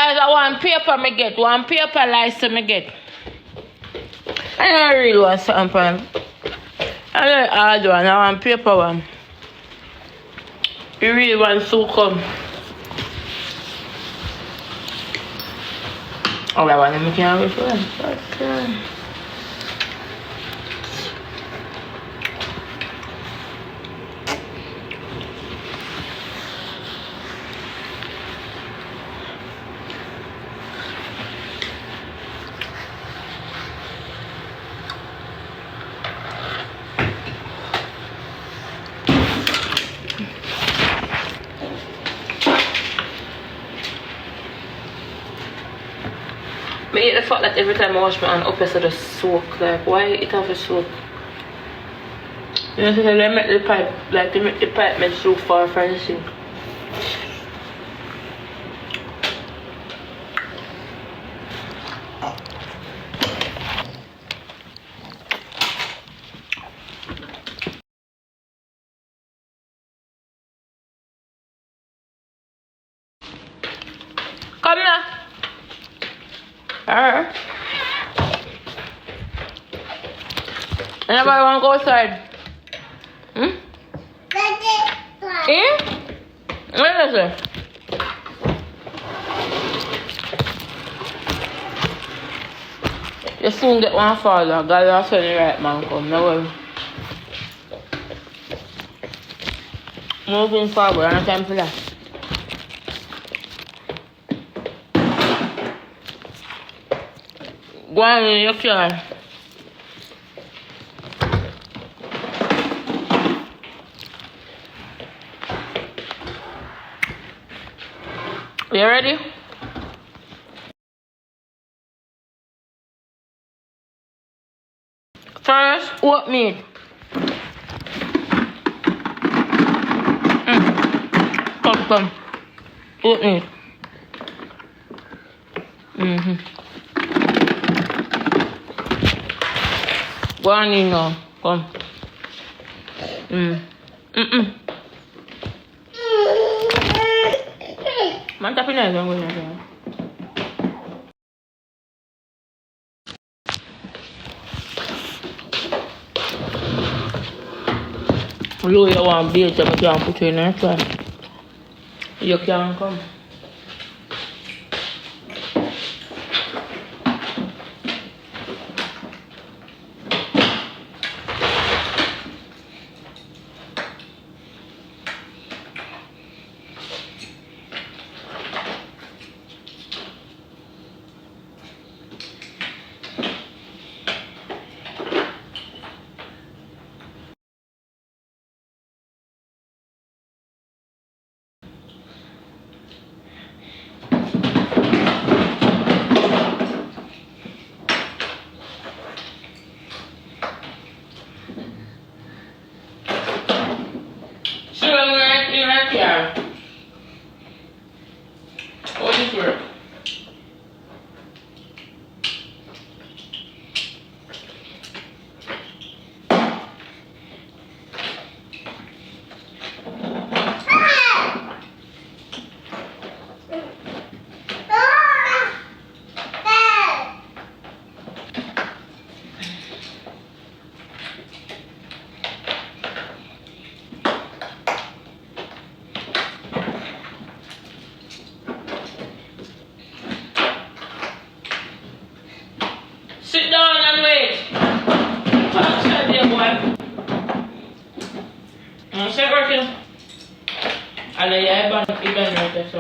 guys, I want paper me get. One paper license me get. I don't really want something. I don't hard one. I want paper one. You really want to come. Oh, that one I can't wait for them. I hate the fact that every time I wash my hand up, I just soak. Like, why it have to soak? You know, so they make the pipe, like, they make the pipe make so far from the sink. Come now. Alright. Anybody want to go outside? Hmm? What is it? You soon get one father. God will send the right man come. No worry. Moving forward, I don't have time for that. Go on in your car. You ready? First, oatmeal. Come. Oatmeal. Go on in now. Come. Man, tapi na lang going to you want beer, so I can't put you in there. So you can't come. What is it? Sit down and wait. Talk to you, boy. Sit working. And then you have a right there, so